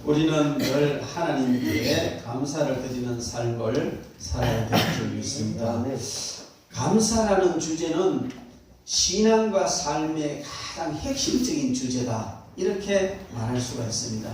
우리는 늘 하나님께 감사를 드리는 삶을 살아야 될 줄 믿습니다. 감사라는 주제는 신앙과 삶의 가장 핵심적인 주제다, 이렇게 말할 수가 있습니다.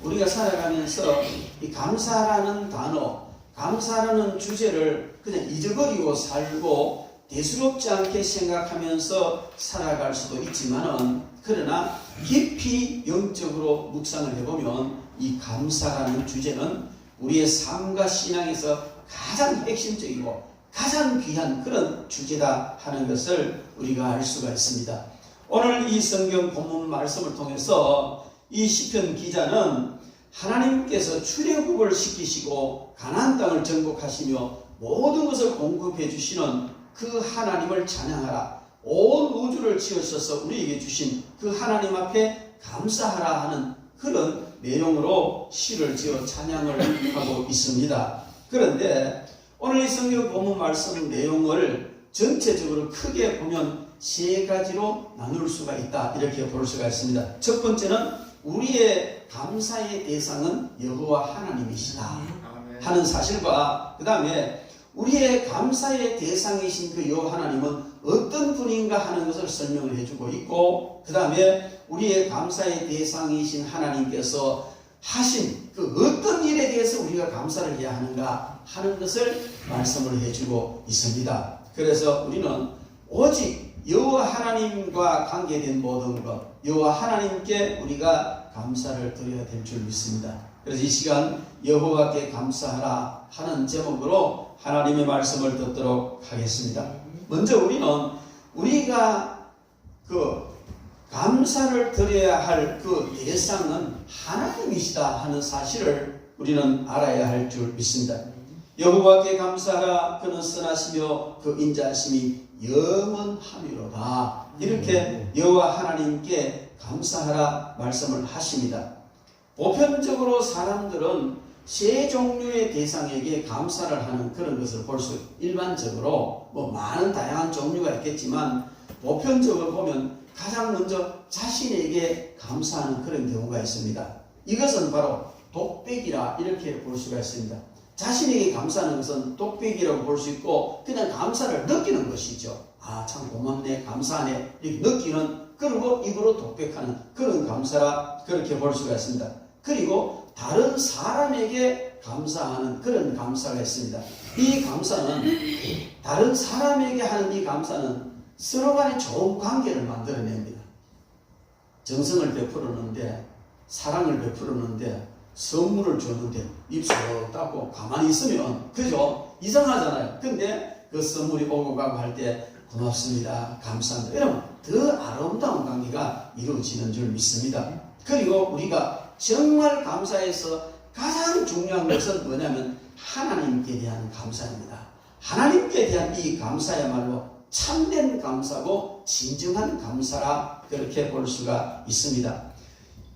우리가 살아가면서 이 감사라는 단어, 감사라는 주제를 그냥 잊어버리고 살고 대수롭지 않게 생각하면서 살아갈 수도 있지만은, 그러나 깊이 영적으로 묵상을 해보면 이 감사라는 주제는 우리의 삶과 신앙에서 가장 핵심적이고 가장 귀한 그런 주제다 하는 것을 우리가 알 수가 있습니다. 오늘 이 성경 본문 말씀을 통해서 이 시편 기자는 하나님께서 출애굽을 시키시고 가나안 땅을 정복하시며 모든 것을 공급해 주시는 그 하나님을 찬양하라, 온 우주를 지으셔서 우리에게 주신 그 하나님 앞에 감사하라 하는 그런 내용으로 시를 지어 찬양을 하고 있습니다. 그런데 오늘 이 성경 본문 말씀 내용을 전체적으로 크게 보면 세 가지로 나눌 수가 있다, 이렇게 볼 수가 있습니다. 첫 번째는 우리의 감사의 대상은 여호와 하나님이시다 하는 사실과, 그 다음에 우리의 감사의 대상이신 그 여호와 하나님은 어떤 분인가 하는 것을 설명을 해주고 있고, 그 다음에 우리의 감사의 대상이신 하나님께서 하신 그 어떤 일에 대해서 우리가 감사를 해야 하는가 하는 것을 말씀을 해주고 있습니다. 그래서 우리는 오직 여호와 하나님과 관계된 모든 것, 여호와 하나님께 우리가 감사를 드려야 될 줄 믿습니다. 그래서 이 시간 여호와께 감사하라 하는 제목으로 하나님의 말씀을 듣도록 하겠습니다. 먼저 우리는 우리가 감사를 드려야 할 그 대상은 하나님이시다 하는 사실을 우리는 알아야 할 줄 믿습니다. 여호와께 감사하라, 그는 선하시며 그 인자하심이 영원하미로다, 이렇게 여호와 하나님께 감사하라 말씀을 하십니다. 보편적으로 사람들은 세 종류의 대상에게 감사를 하는 그런 것을 볼 수, 일반적으로 많은 다양한 종류가 있겠지만 보편적으로 보면 가장 먼저 자신에게 감사하는 그런 경우가 있습니다. 이것은 바로 독백이라 이렇게 볼 수가 있습니다. 자신에게 감사하는 것은 독백이라고 볼 수 있고, 그냥 감사를 느끼는 것이죠. 아, 참 고맙네, 감사하네, 이렇게 느끼는, 그리고 입으로 독백하는 그런 감사라, 그렇게 볼 수가 있습니다. 그리고 다른 사람에게 감사하는 그런 감사가 있습니다. 이 감사는, 다른 사람에게 하는 이 감사는 서로 간에 좋은 관계를 만들어냅니다. 정성을 베풀었는데, 사랑을 베풀었는데, 선물을 줬는데 입술 닦고 가만히 있으면 그죠? 이상하잖아요. 근데 그 선물이 오고 가고 할 때 고맙습니다, 감사합니다, 이러면 더 아름다운 관계가 이루어지는 줄 믿습니다. 그리고 우리가 정말 감사해서 가장 중요한 것은 뭐냐면 하나님께 대한 감사입니다. 하나님께 대한 이 감사야말로 참된 감사고 진정한 감사라, 그렇게 볼 수가 있습니다.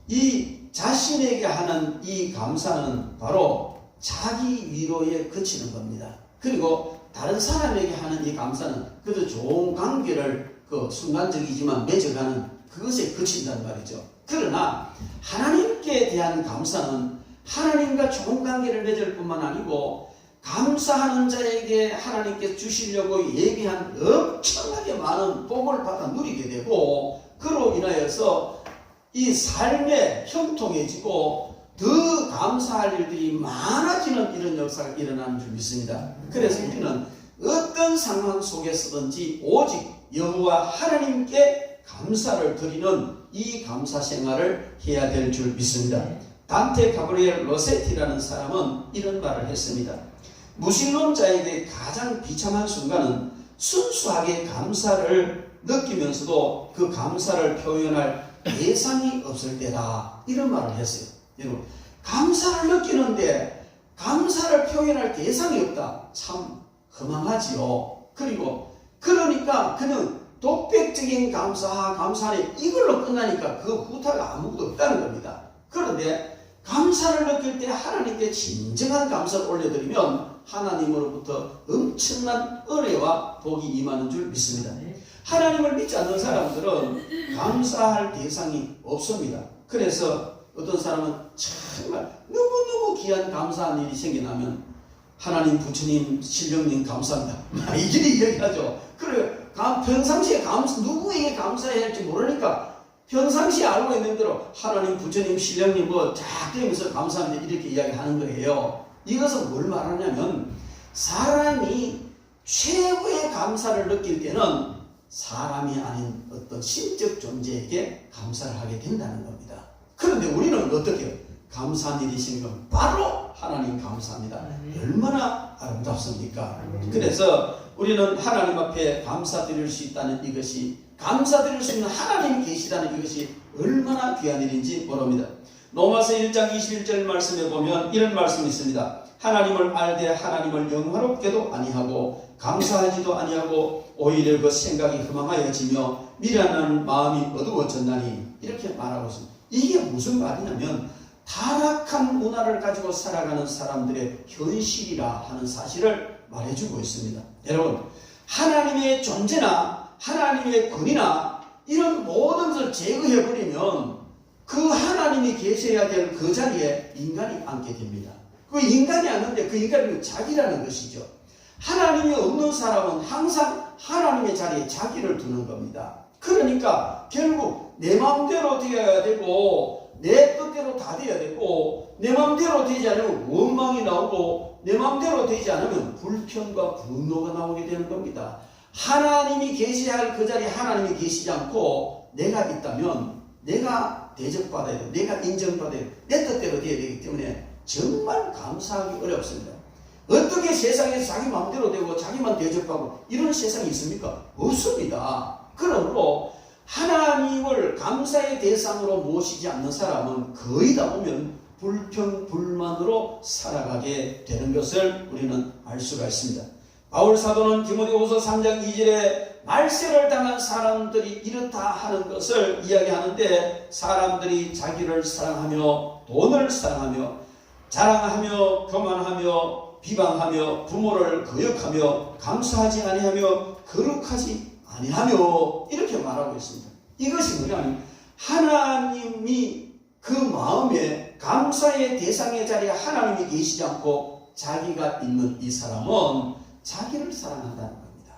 이 자신에게 하는 이 감사는 바로 자기 위로에 그치는 겁니다. 그리고 다른 사람에게 하는 이 감사는 그래도 좋은 관계를 순간적이지만 맺어가는 그것에 그친단 말이죠. 그러나 하나님께 대한 감사는 하나님과 좋은 관계를 맺을 뿐만 아니고 감사하는 자에게 하나님께 주시려고 예비한 엄청나게 많은 복을 받아 누리게 되고, 그로 인하여서 이 삶에 형통해지고 더 감사할 일들이 많아지는 이런 역사가 일어나는 줄 믿습니다. 그래서 우리는 어떤 상황 속에서든지 오직 여호와 하나님께 감사를 드리는 이 감사 생활을 해야 될 줄 믿습니다. 단테 가브리엘 로세티라는 사람은 이런 말을 했습니다. 무신론자에게 가장 비참한 순간은 순수하게 감사를 느끼면서도 그 감사를 표현할 대상이 없을 때다, 이런 말을 했어요. 여러분, 감사를 느끼는데 감사를 표현할 대상이 없다, 참 허망하지요. 그리고 그러니까 그는 독백적인 감사하네 이걸로 끝나니까 그 후타가 아무것도 없다는 겁니다. 그런데 감사를 느낄 때 하나님께 진정한 감사를 올려드리면 하나님으로부터 엄청난 은혜와 복이 임하는 줄 믿습니다. 하나님을 믿지 않는 사람들은 감사할 대상이 없습니다. 그래서 어떤 사람은 정말 너무너무 귀한 감사한 일이 생겨나면 하나님, 부처님, 신령님 감사합니다. 이렇게 이야기하죠. 그래, 평상시에 누구에게 감사해야 할지 모르니까 평상시에 알고 있는 대로 하나님, 부처님, 신령님 쫙 되면서 감사합니다. 이렇게 이야기하는 거예요. 이것은 뭘 말하냐면 사람이 최고의 감사를 느낄 때는 사람이 아닌 어떤 신적 존재에게 감사를 하게 된다는 겁니다. 그런데 우리는 어떻게 해요? 감사한 일이 생기면 바로 하나님 감사합니다. 얼마나 아름답습니까? 그래서 우리는 하나님 앞에 감사드릴 수 있다는 이것이, 감사드릴 수 있는 하나님이 계시다는 이것이 얼마나 귀한 일인지 모릅니다. 로마서 1장 21절 말씀에 보면 이런 말씀이 있습니다. 하나님을 알되 하나님을 영화롭게도 아니하고 감사하지도 아니하고 오히려 그 생각이 허망하여지며 미련한 마음이 어두워졌나니, 이렇게 말하고 있습니다. 이게 무슨 말이냐면 타락한 문화를 가지고 살아가는 사람들의 현실이라 하는 사실을 말해주고 있습니다. 여러분, 하나님의 존재나 하나님의 권위나 이런 모든 것을 제거해버리면 그 하나님이 계셔야 될 그 자리에 인간이 앉게 됩니다. 그 인간이 앉는데 그 인간이 자기라는 것이죠. 하나님이 없는 사람은 항상 하나님의 자리에 자기를 두는 겁니다. 그러니까 결국 내 마음대로 되어야 되고 내 뜻대로 다 돼야 되고, 내 마음대로 되지 않으면 원망이 나오고, 내 마음대로 되지 않으면 불평과 분노가 나오게 되는 겁니다. 하나님이 계셔야 할 그 자리에 하나님이 계시지 않고 내가 있다면 내가 대접받아야 돼요. 내가 인정받아야 돼요. 내 뜻대로 되어야 되기 때문에 정말 감사하기 어렵습니다. 어떻게 세상에서 자기 마음대로 되고 자기만 대접하고 이런 세상이 있습니까? 없습니다. 그러므로 하나님을 감사의 대상으로 모시지 않는 사람은 거의 다 보면 불평, 불만으로 살아가게 되는 것을 우리는 알 수가 있습니다. 바울 사도는 디모데후서 3장 2절에 말세를 당한 사람들이 이렇다 하는 것을 이야기하는데, 사람들이 자기를 사랑하며 돈을 사랑하며 자랑하며 교만하며 비방하며 부모를 거역하며 감사하지 아니하며 거룩하지 아니하며, 이렇게 말하고 있습니다. 이것이 뭐냐면 하나님이 그 마음에 감사의 대상의 자리에 하나님이 계시지 않고 자기가 있는 이 사람은 자기를 사랑한다는 겁니다.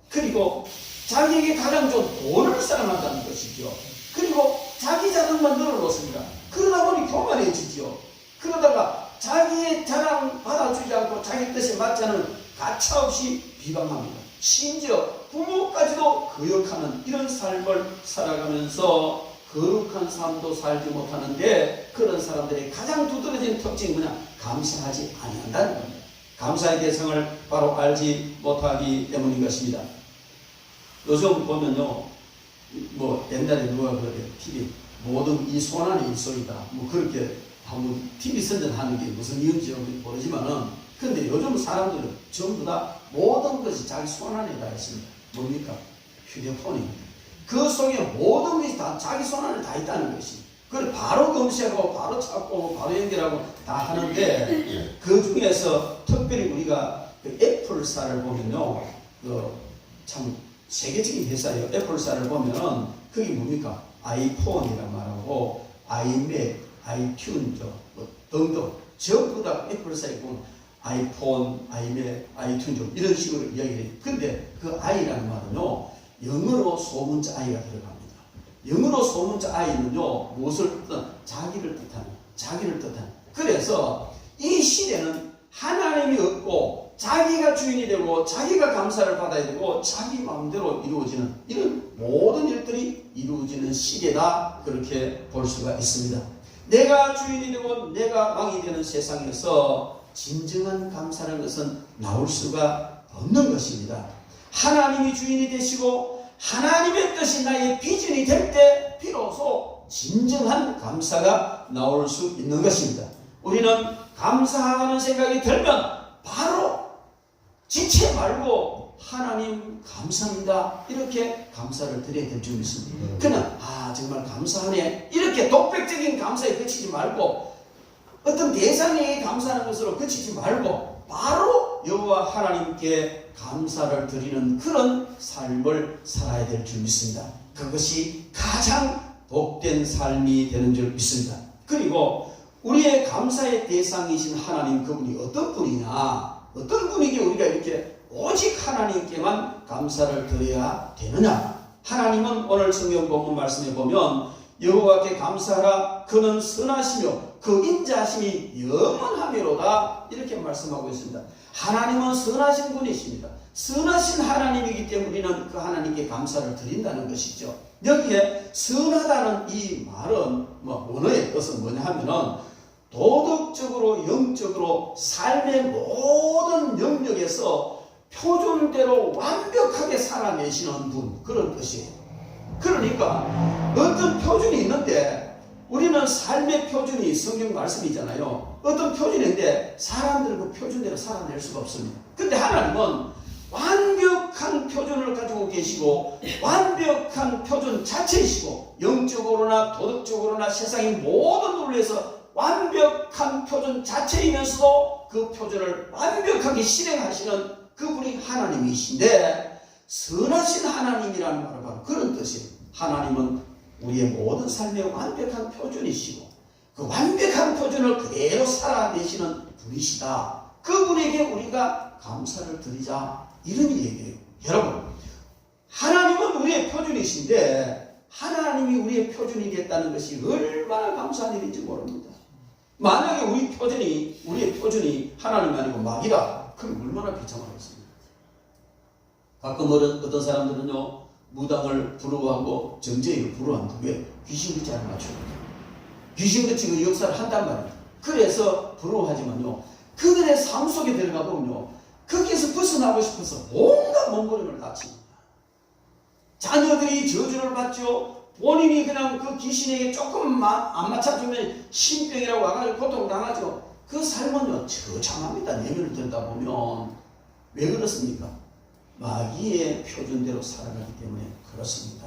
그리고 자기에게 가장 좋은 돈을 사랑한다는 것이죠. 그리고 자기 자랑만 늘어놓습니다. 그러다 보니 교만해지죠. 그러다가 자기의 자랑 받아주지 않고 자기 뜻에 맞지 않은 가차없이 비방합니다. 심지어 부모까지도 거역하는 이런 삶을 살아가면서 거룩한 삶도 살지 못하는데, 그런 사람들의 가장 두드러진 특징이 뭐냐? 감사하지 아니한다는 겁니다. 감사의 대상을 바로 알지 못하기 때문인 것입니다. 요즘 보면요, 옛날에 누가 그래요? TV 모든 이 손안에 일소이다, 그렇게 한번 TV 선전하는 게 무슨 이유인지 모르지만은, 근데 요즘 사람들은 전부 다 모든 것이 자기 손안에 다 있습니다. 뭡니까? 휴대폰입니다. 그 속에 모든 것이 다 자기 손안에 다 있다는 것이. 그걸 바로 검색하고 바로 찾고 바로 연결하고 다 하는데, 그 중에서 특별히 우리가 그 애플사를 보면요, 참 세계적인 회사예요. 애플사를 보면은 그게 뭡니까? 아이폰이란 말하고 아이맥, 아이튠즈 등등 전부 다 애플사에 보면 아이폰, 아이맥, 아이튠즈 이런 식으로 이야기를 해요. 근데 그 아이라는 말은요, 영어로 소문자 아이가 들어갑니다. 영어로 소문자 아이는요, 무엇을 뜻하는? 자기를 뜻하는. 그래서 이 시대는 하나님이 없고 자기가 주인이 되고 자기가 감사를 받아야 되고 자기 마음대로 이루어지는 이런 모든 일들이 이루어지는 시대다, 그렇게 볼 수가 있습니다. 내가 주인이 되고 내가 왕이 되는 세상에서 진정한 감사라는 것은 나올 수가 없는 것입니다. 하나님이 주인이 되시고 하나님의 뜻이 나의 비전이 될 때 비로소 진정한 감사가 나올 수 있는 것입니다. 우리는 감사하는 생각이 들면 바로 지체 말고 하나님 감사합니다, 이렇게 감사를 드려야 될 줄 믿습니다. 그냥 정말 감사하네, 이렇게 독백적인 감사에 그치지 말고 어떤 대상에게 감사하는 것으로 그치지 말고 바로 여호와 하나님께 감사를 드리는 그런 삶을 살아야 될 줄 믿습니다. 그것이 가장 복된 삶이 되는 줄 믿습니다. 그리고 우리의 감사의 대상이신 하나님, 그분이 어떤 분이냐, 어떤 분이기에 우리가 이렇게 오직 하나님께만 감사를 드려야 되느냐. 하나님은 오늘 성경 본문 말씀에 보면 여호와께 감사하라, 그는 선하시며 그 인자하심이 영원하미로다, 이렇게 말씀하고 있습니다. 하나님은 선하신 분이십니다. 선하신 하나님이기 때문에 우리는 그 하나님께 감사를 드린다는 것이죠. 여기에 선하다는 이 말은 원어의 뜻은 뭐냐 하면은 도덕적으로 영적으로 삶의 모든 영역에서 표준대로 완벽하게 살아내시는 분, 그런 뜻이에요. 그러니까 어떤 표준이 있는데, 우리는 삶의 표준이 성경 말씀이잖아요. 어떤 표준인데 사람들은 그 표준대로 살아낼 수가 없습니다. 근데 하나님은 완벽한 표준을 가지고 계시고 완벽한 표준 자체이시고, 영적으로나 도덕적으로나 세상의 모든 논리에서 완벽한 표준 자체이면서도 그 표준을 완벽하게 실행하시는 그분이 하나님이신데, 선하신 하나님이라는 말은 바로 그런 뜻이에요. 하나님은 우리의 모든 삶의 완벽한 표준이시고 그 완벽한 표준을 그대로 살아내시는 분이시다. 그분에게 우리가 감사를 드리자, 이런 얘기예요. 여러분, 하나님은 우리의 표준이신데 하나님이 우리의 표준이겠다는 것이 얼마나 감사한 일인지 모릅니다. 만약에 우리의 표준이 하나님이 아니고 마귀다, 그럼 얼마나 비참하겠습니까? 가끔 어떤 사람들은요, 무당을 부러워하고 정죄를 부러워한다. 왜? 귀신같이 안 맞춥니다. 귀신같이 그 역사를 한단 말이에요. 그래서 부러워하지만요, 그들의 삶 속에 들어가 보면요, 거기에서 벗어나고 싶어서 온갖 몸부림을 다칩니다. 자녀들이 저주를 받죠. 본인이 그냥 그 귀신에게 조금만 안 맞춰주면 신병이라고 와가지고 고통을 당하죠. 그 삶은요, 처참합니다. 내면을 들다 보면. 왜 그렇습니까? 마귀의 표준대로 살아가기 때문에 그렇습니다.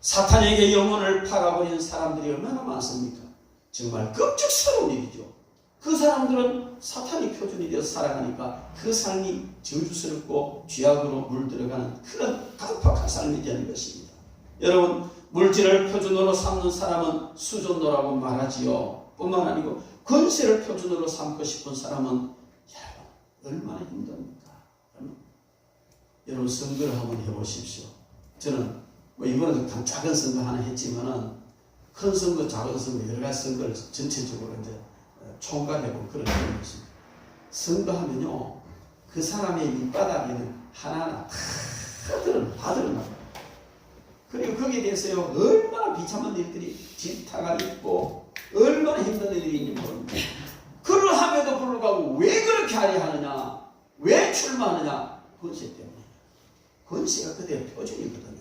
사탄에게 영혼을 팔아버린 사람들이 얼마나 많습니까? 정말 끔찍스러운 일이죠. 그 사람들은 사탄이 표준이 되어서 살아가니까 그 삶이 저주스럽고 죄악으로 물들어가는 그런 강팍한 삶이 되는 것입니다. 여러분, 물질을 표준으로 삼는 사람은 수존노라고 말하지요. 뿐만 아니고 권세를 표준으로 삼고 싶은 사람은 얼마나 힘듭니까? 여러분, 선거를 한번 해보십시오. 저는 이번에도 작은 선거 하나 했지만은 큰 선거, 작은 선거, 여러 가지 선거를 전체적으로 이제 총괄해본 그런 경험이 있습니다. 선거하면요, 그 사람의 밑바닥에는 하나하나 다 드러납니다. 그리고 거기에 대해서요, 얼마나 비참한 일들이 질타가 있고 얼마나 힘든 일인지 모릅니다. 그러함에도 불구하고 왜 그렇게 하려 하느냐, 왜 출마하느냐? 권세 때문에. 권세가 그대의 표준이거든요.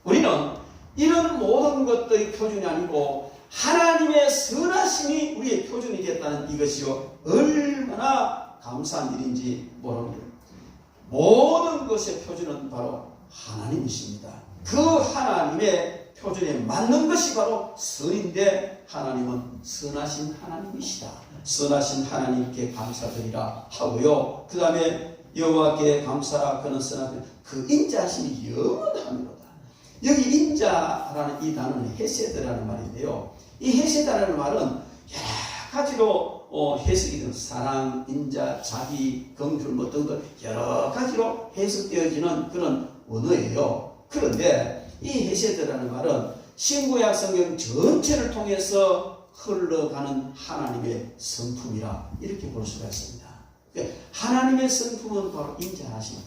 우리는 이런 모든 것들이 표준이 아니고 하나님의 선하심이 우리의 표준이 됐다는 이것이요, 얼마나 감사한 일인지 모릅니다. 모든 것의 표준은 바로 하나님이십니다. 그 하나님의 표준에 맞는 것이 바로 선인데, 하나님은 선하신 하나님이시다. 선하신 하나님께 감사드리라 하고요. 그 다음에 여호와께 감사라, 그는 선하신 그 인자하심이 영원하미로다. 여기 인자라는 이 단어는 헤세드라는 말인데요, 이 헤세드라는 말은 여러 가지로 해석이 되는 사랑, 인자, 자비, 긍휼 뭐 등등 여러 가지로 해석되어지는 그런 언어예요. 그런데 이 헤세드라는 말은 신구약 성경 전체를 통해서 흘러가는 하나님의 성품이라 이렇게 볼 수가 있습니다. 하나님의 성품은 바로 인자하심,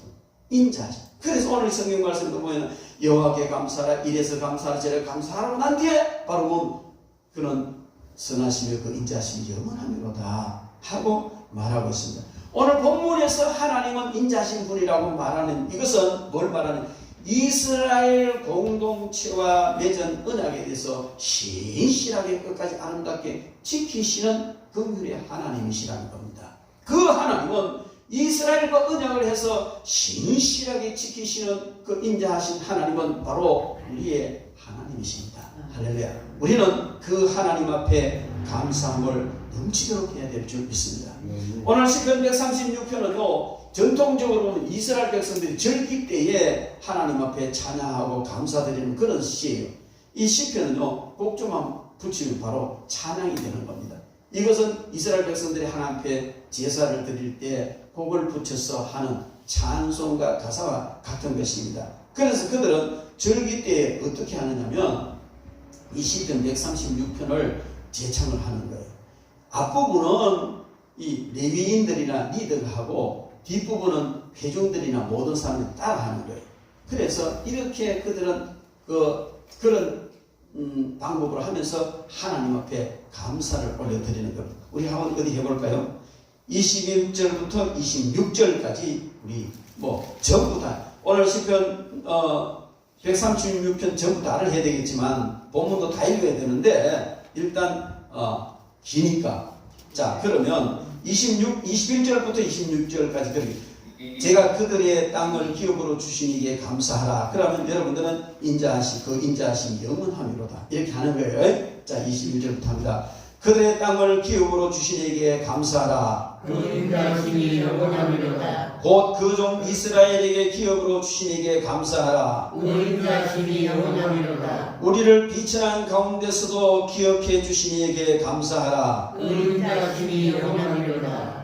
인자하심. 그래서 오늘 성경 말씀도 보면 여호와께 감사하라, 이래서 감사하라, 저래 감사하라고 난 뒤에 바로 그는 선하시며 그 인자하심이 영원하미로다 하고 말하고 있습니다. 오늘 본문에서 하나님은 인자하신 분이라고 말하는 이것은 뭘 말하는, 이스라엘 공동체와 맺은 언약에 대해서 신실하게 끝까지 아름답게 지키시는 긍휼의 하나님이시라는 겁니다. 그 하나님은 이스라엘과 언약을 해서 신실하게 지키시는 그 인자하신 하나님은 바로 우리의 하나님이십니다. 할렐루야. 우리는 그 하나님 앞에 감사함을 넘치도록 해야 될 줄 믿습니다. 오늘 시편 136편은요, 전통적으로는 이스라엘 백성들이 절기 때에 하나님 앞에 찬양하고 감사드리는 그런 시예요. 이 시편은요, 꼭 좀 붙이면 바로 찬양이 되는 겁니다. 이것은 이스라엘 백성들이 하나님 앞에 제사를 드릴 때 곡을 붙여서 하는 찬송과 가사와 같은 것입니다. 그래서 그들은 절기 때에 어떻게 하느냐면 이 시편 136편을 제창을 하는 거예요. 앞부분은 이 레위인들이나 리더가 하고 뒷부분은 회중들이나 모든 사람들이 따라하는 거예요. 그래서 이렇게 그들은 그런 방법으로 하면서 하나님 앞에 감사를 올려드리는 겁니다. 우리 한번 어디 해볼까요? 21절부터 26절까지 우리 전부 다 오늘 시편 136편 전부 다를 해야 되겠지만 본문도 다 읽어야 되는데 일단 기니까 자 그러면 21절부터 26절까지 제가 그들의 땅을 기업으로 주신 이에게 감사하라. 그러면 여러분들은 인자하심이 영원함이로다 이렇게 하는 거예요. 자 21절부터 합니다. 그들의 땅을 기업으로 주신 이에게 감사하라. 그 인자하심이 영원함이로다. 곧 그 종 이스라엘에게 기업으로 주신 이에게 감사하라. 그 인자하심이 영원함이로다. 우리를 비천한 가운데서도 기업해 주신 이에게 감사하라. 그 인자하심이 영원함이로다.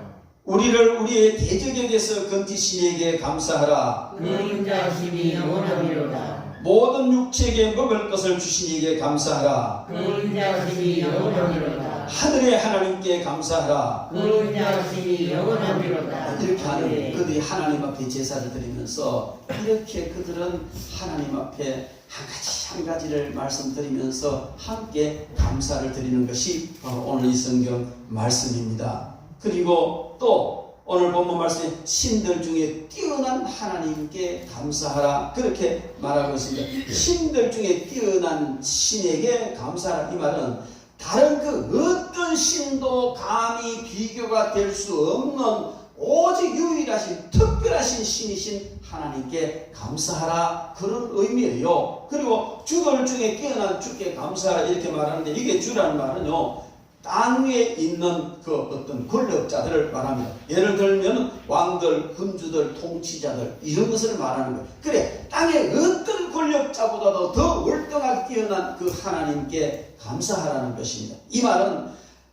우리를 우리의 대적에게서 건지신 이에게 감사하라. 그 인자하심이 영원함이로다. 모든 육체에게 먹을 것을 주신 이에게 감사하라. 그 인자하심이 영원함이로다. 하늘의 하나님께 감사하라. 그 인자하심이 영원함이로다. 이렇게 하는 그들이 하나님 앞에 제사를 드리면서 이렇게 그들은 하나님 앞에 한 가지를 말씀드리면서 함께 감사를 드리는 것이 바로 오늘 이 성경 말씀입니다. 그리고 또 오늘 본문 말씀에 신들 중에 뛰어난 하나님께 감사하라 그렇게 말하고 있습니다. 신들 중에 뛰어난 신에게 감사하라 이 말은 다른 그 어떤 신도 감히 비교가 될 수 없는 오직 유일하신 특별하신 신이신 하나님께 감사하라 그런 의미예요. 그리고 주들 중에 뛰어난 주께 감사하라 이렇게 말하는데 이게 주라는 말은요 땅 위에 있는 그 어떤 권력자들을 말합니다. 예를 들면 왕들, 군주들, 통치자들 이런 것을 말하는 거예요. 그래 땅의 어떤 권력자보다도 더 월등하게 뛰어난 그 하나님께 감사하라는 것입니다. 이 말은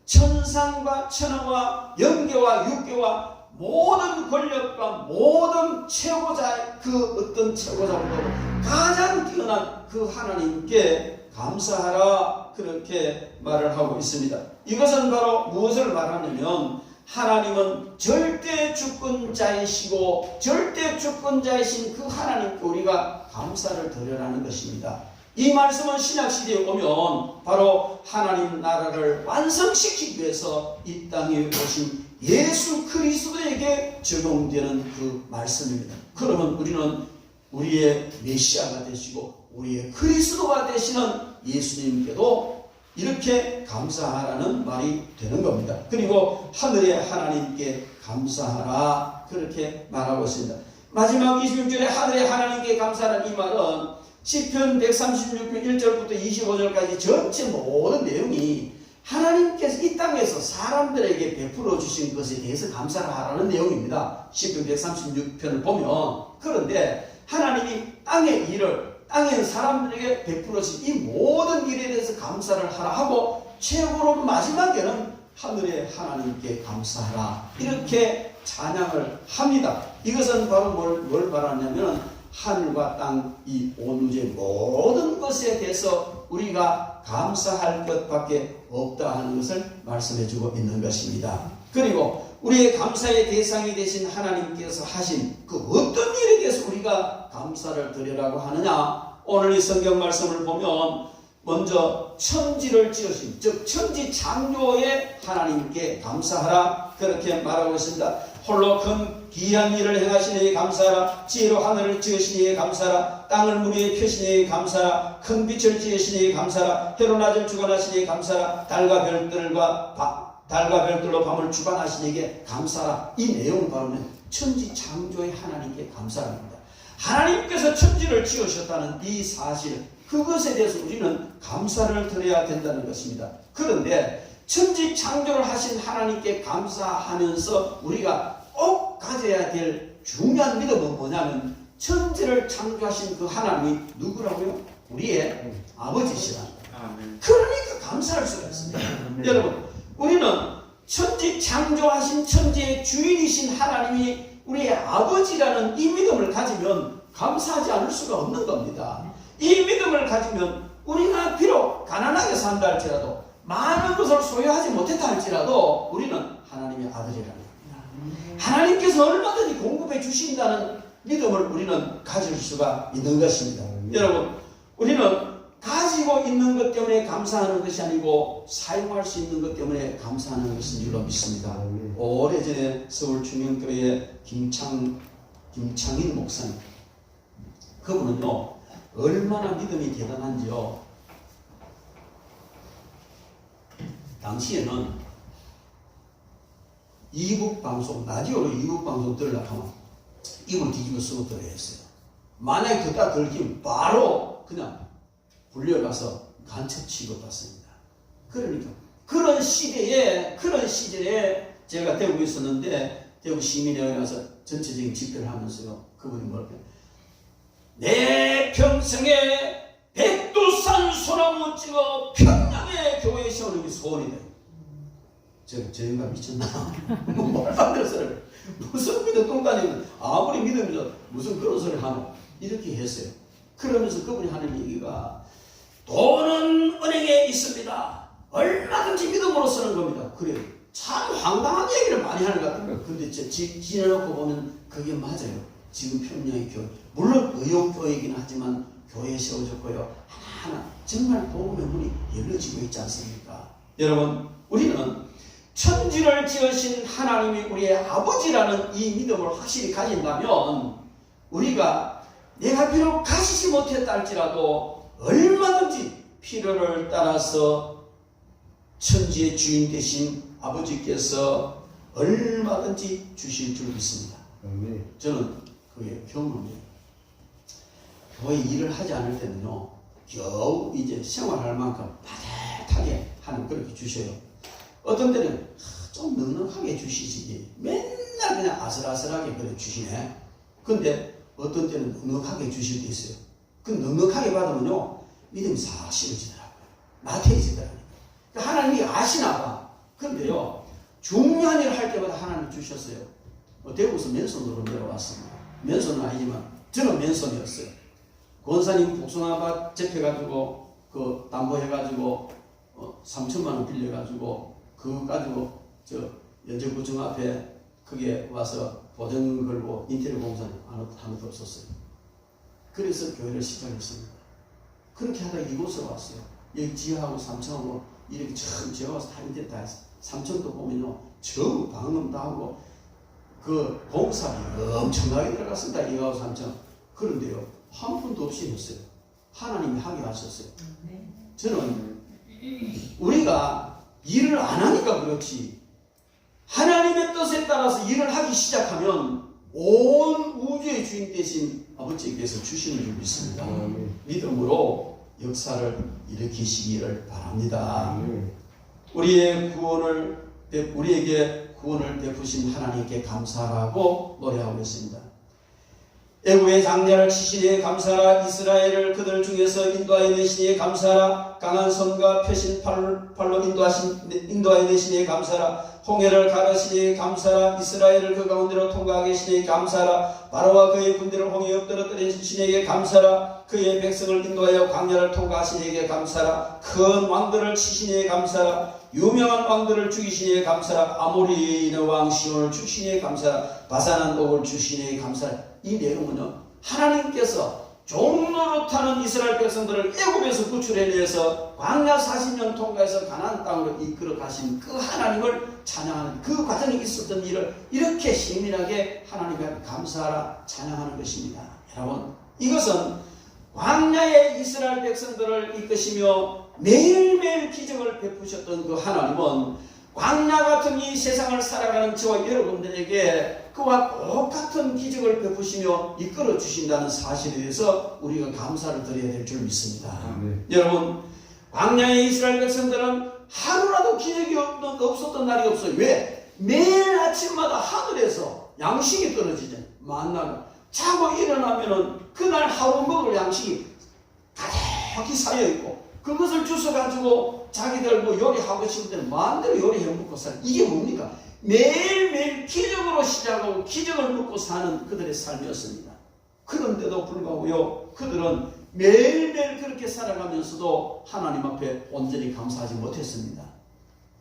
천상과 천하와 영계와 육계와 모든 권력과 모든 최고자의 그 어떤 최고자보다 가장 뛰어난 그 하나님께 감사하라 그렇게 말을 하고 있습니다. 이것은 바로 무엇을 말하냐면 하나님은 절대 주권자이시고 절대 주권자이신 그 하나님께 우리가 감사를 드려라는 것입니다. 이 말씀은 신약시대에 오면 바로 하나님 나라를 완성시키기 위해서 이 땅에 오신 예수 그리스도에게 적용되는 그 말씀입니다. 그러면 우리는 우리의 메시아가 되시고 우리의 그리스도가 되시는 예수님께도 이렇게 감사하라는 말이 되는 겁니다. 그리고 하늘의 하나님께 감사하라 그렇게 말하고 있습니다. 마지막 26절에 하늘의 하나님께 감사하라는 이 말은 시편 136편 1절부터 25절까지 전체 모든 내용이 하나님께서 이 땅에서 사람들에게 베풀어 주신 것에 대해서 감사를 하라는 내용입니다. 시편 136편을 보면 그런데 하나님이 땅의 일을 땅의 사람들에게 베풀어 주신 이 모든 일에 대해서 감사를 하라 하고 최고로 마지막에는 하늘의 하나님께 감사하라 이렇게 찬양을 합니다. 이것은 바로 뭘 말하냐면 하늘과 땅 이 온 우주의 모든 것에 대해서 우리가 감사할 것밖에 없다 하는 것을 말씀해 주고 있는 것입니다. 그리고 우리의 감사의 대상이 되신 하나님께서 하신 그 어떤 일에 대해서 우리가 감사를 드리라고 하느냐 오늘 이 성경 말씀을 보면 먼저 천지를 지으신 즉 천지 창조의 하나님께 감사하라 그렇게 말하고 있습니다. 홀로 큰 기이한 일을 행하시니 감사하라. 지혜로 하늘을 지으시니 감사하라. 땅을 물 위에 펴시니 감사하라. 큰 빛을 지으시니 감사하라. 해로 낮을 주관하시니 감사하라. 달과 별들로 밤을 주관하시니 감사하라. 이 내용을 바로는 천지 창조의 하나님께 감사합니다. 하나님께서 천지를 지으셨다는 이 사실 그것에 대해서 우리는 감사를 드려야 된다는 것입니다. 그런데 천지 창조를 하신 하나님께 감사하면서 우리가 꼭 가져야 될 중요한 믿음은 뭐냐면 천지를 창조하신 그 하나님이 누구라고요? 우리의 아버지시라. 그러니까 감사할 수가 있습니다. 여러분, 우리는 천지 창조하신 천지의 주인이신 하나님이 우리의 아버지라는 이 믿음을 가지면 감사하지 않을 수가 없는 겁니다. 이 믿음을 가지면 우리가 비록 가난하게 산다 할지라도 많은 것을 소유하지 못했다 할지라도 우리는 하나님의 아들이라는 겁니다. 하나님께서 얼마든지 공급해 주신다는 믿음을 우리는 가질 수가 있는 것입니다. 여러분, 우리는 가지고 있는 것 때문에 감사하는 것이 아니고 사용할 수 있는 것 때문에 감사하는 것인 줄로 믿습니다. 오래전에 서울충영교회 김창인 목사님, 그분은요 얼마나 믿음이 대단한지요. 당시에는 이북 방송, 라디오로 이북 방송 들으려고 하면 입을 뒤집어 쓰고 들어야 했어요. 만약에 그따 들키면 바로 그냥 불려가서 간첩 취급받습니다. 그러니까 그런 시대에, 그런 시절에 제가 대구에 있었는데 대구 시민회에 가서 전체적인 집회를 하면서요, 그분이 뭐랄까요? 내 평생에 백두산 소나무 찍어 평양의 교회에 세우는 게 소원이다. 저 인간 미쳤나? 뭘 만들어 소리를. 무슨 믿음 똥간이면 아무리 믿음이죠. 무슨 그런 소리를 하노? 이렇게 했어요. 그러면서 그분이 하는 얘기가 돈은 은행에 있습니다. 얼마든지 믿음으로 쓰는 겁니다. 그래요. 참 황당한 얘기를 많이 하는 것 같아요. 근데 지내놓고 보면 그게 맞아요. 지금 평양의 교회, 물론 의욕교회이긴 하지만 교회에 세워졌고요. 하나하나 정말 복음의 문이 열려지고 있지 않습니까? 여러분, 우리는 천지를 지으신 하나님이 우리의 아버지라는 이 믿음을 확실히 가진다면 우리가 내가 비록 가지지 못했다 할지라도 얼마든지 필요를 따라서 천지의 주인 되신 아버지께서 얼마든지 주실 줄 믿습니다. 저는 그게 경험이에요. 교회 일을 하지 않을 때는요, 겨우 이제 생활할 만큼 빠듯하게 하는 그렇게 주셔요. 어떤 때는 좀 넉넉하게 주시지, 맨날 그냥 아슬아슬하게 그래 주시네. 근데 어떤 때는 넉넉하게 주실 때 있어요. 그 넉넉하게 받으면요, 믿음이 싹 실어지더라고요. 나태해지더라고요. 그러니까 하나님이 아시나 봐. 근데요, 중요한 일을 할 때마다 하나님 주셨어요. 대구에서 맨손으로 내려왔습니다. 맨손은 아니지만 저는 맨손이었어요. 권사님 복숭아밭 접해가지고 그 담보해가지고 3천만 원 빌려가지고 그거 가지고 저 연제구청 앞에 그게 와서 보증 걸고 인테리어 공사는 아무것도 없었어요. 그래서 교회를 시작했습니다. 그렇게 하다가 이곳으로 왔어요. 여기 지하하고 3층하고 이렇게 처음 지하 와서 다 인테리어 다 했어요. 3층도 보면요, 전부 방음 다 하고 그 공사비 엄청나게 들어갔습니다. 2하고 3층. 그런데요, 한 푼도 없이 했어요. 하나님이 하게 하셨어요. 저는 우리가 일을 안 하니까 그렇지, 하나님의 뜻에 따라서 일을 하기 시작하면 온 우주의 주인 되신 아버지께서 주시는 줄 믿습니다. 믿음으로 역사를 일으키시기를 바랍니다. 우리에게 구원을 베푸신 하나님께 감사하고 노래하고 있습니다. 애굽의 장자를 치시니 감사하라. 이스라엘을 그들 중에서 인도하여 내시니 감사하라. 강한 손과 펴신 팔로 인도하여 내시니 감사하라. 홍해를 가르시니 감사하라. 이스라엘을 그 가운데로 통과하게 하시니 감사하라. 바로와 그의 군대를 홍해에 엎드러뜨리신 신에게 감사하라. 그의 백성을 인도하여 광야를 통과하신 이에게 감사하라. 큰 왕들을 치시니 감사하라. 유명한 왕들을 죽이시니 감사하라. 아모리의 왕 시온을 죽이시니 감사하라. 바산한 옥을 주시니 감사하라. 이 내용은요, 하나님께서 종노릇하는 이스라엘 백성들을 애굽에서 구출해내서 광야 40년 통과해서 가나안 땅으로 이끌어 가신 그 하나님을 찬양하는 그 과정에 있었던 일을 이렇게 세밀하게 하나님께 감사하라 찬양하는 것입니다. 여러분, 이것은 광야의 이스라엘 백성들을 이끄시며 매일매일 기적을 베푸셨던 그 하나님은 광야 같은 이 세상을 살아가는 저와 여러분들에게 그와 똑같은 기적을 베푸시며 이끌어 주신다는 사실에 대해서 우리가 감사를 드려야 될 줄 믿습니다. 여러분, 광야의 이스라엘 백성들은 하루라도 기적이 없었던 날이 없어요. 왜? 매일 아침마다 하늘에서 양식이 떨어지죠. 만나가 자고 일어나면은 그날 하루 먹을 양식이 가득히 쌓여 있고 그것을 주워가지고 자기들 뭐 요리하고 싶을 때 마음대로 요리해 먹고 사는 이게 뭡니까? 매일매일 기적으로 시작하고 기적을 먹고 사는 그들의 삶이었습니다. 그런데도 불구하고요, 그들은 매일매일 그렇게 살아가면서도 하나님 앞에 온전히 감사하지 못했습니다.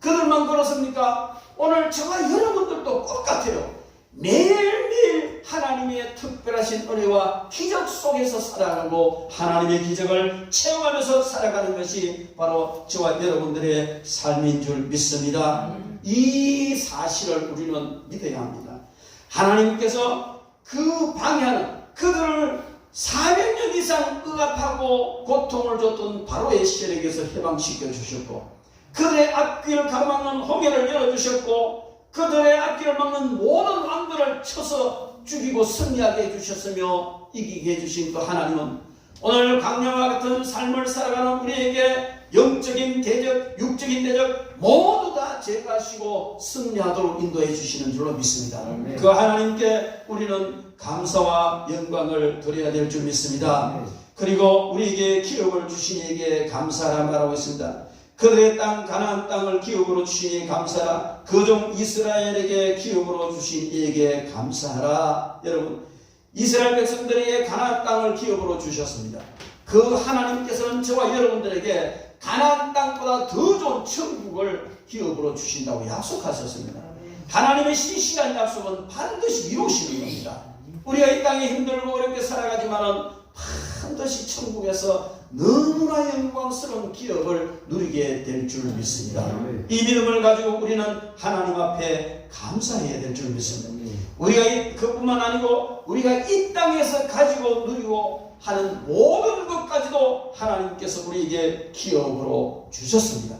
그들만 그렇습니까? 오늘 저와 여러분들도 똑같아요. 매일매일 하나님의 특별하신 은혜와 기적 속에서 살아가고 하나님의 기적을 체험하면서 살아가는 것이 바로 저와 여러분들의 삶인 줄 믿습니다. 이 사실을 우리는 믿어야 합니다. 하나님께서 그 방해하는 그들을 400년 이상 억압하고 고통을 줬던 바로의 세력에서 해방시켜 주셨고, 그들의 앞길을 가로막는 홍해를 열어주셨고, 그들의 앞길을 막는 모든 왕들을 쳐서 죽이고 승리하게 해주셨으며 이기게 해주신 그 하나님은 오늘 강령과 같은 삶을 살아가는 우리에게 영적인 대적, 육적인 대적 모두 다 제거하시고 승리하도록 인도해 주시는 줄로 믿습니다. 그 하나님께 우리는 감사와 영광을 드려야 될 줄 믿습니다. 그리고 우리에게 기업을 주신 이에게 감사라 말하고 있습니다. 그들의 땅 가나안 땅을 기업으로 주신 이에게 감사하라. 그 종 이스라엘에게 기업으로 주신 이에게 감사하라. 여러분, 이스라엘 백성들에게 가나안 땅을 기업으로 주셨습니다. 그 하나님께서는 저와 여러분들에게 가나안 땅보다 더 좋은 천국을 기업으로 주신다고 약속하셨습니다. 하나님의 신실한 약속은 반드시 이루시는 겁니다. 우리가 이 땅에 힘들고 어렵게 살아가지만은 반드시 천국에서 너무나 영광스러운 기업을 누리게 될 줄 믿습니다. 이 믿음을 가지고 우리는 하나님 앞에 감사해야 될 줄 믿습니다. 우리가 그뿐만 아니고 우리가 이 땅에서 가지고 누리고 하는 모든 것까지도 하나님께서 우리에게 기업으로 주셨습니다.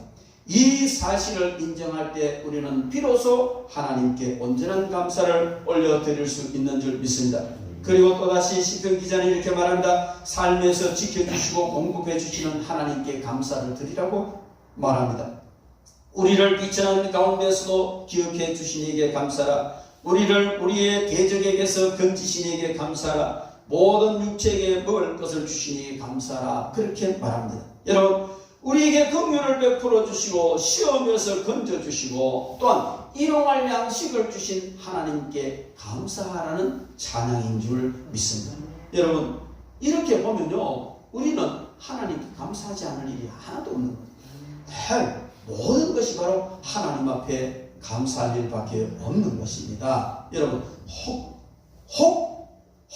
이 사실을 인정할 때 우리는 비로소 하나님께 온전한 감사를 올려드릴 수 있는 줄 믿습니다. 그리고 또다시 시편 기자는 이렇게 말합니다. 삶에서 지켜주시고 공급해 주시는 하나님께 감사를 드리라고 말합니다. 우리를 비천한 가운데서도 기억해 주신 이에게 감사라. 우리를 우리의 대적에게서 건지신 이에게 감사라. 모든 육체에게 먹을 것을 주신 이에게 감사라. 그렇게 말합니다. 여러분, 우리에게 긍휼을 베풀어 주시고 시험에서 건져 주시고 또한 일용할 양식을 주신 하나님께 감사하라는 찬양인 줄 믿습니다. 여러분, 이렇게 보면요, 우리는 하나님께 감사하지 않을 일이 하나도 없는 거예요. 모든 것이 바로 하나님 앞에 감사할 일밖에 없는 것입니다. 여러분,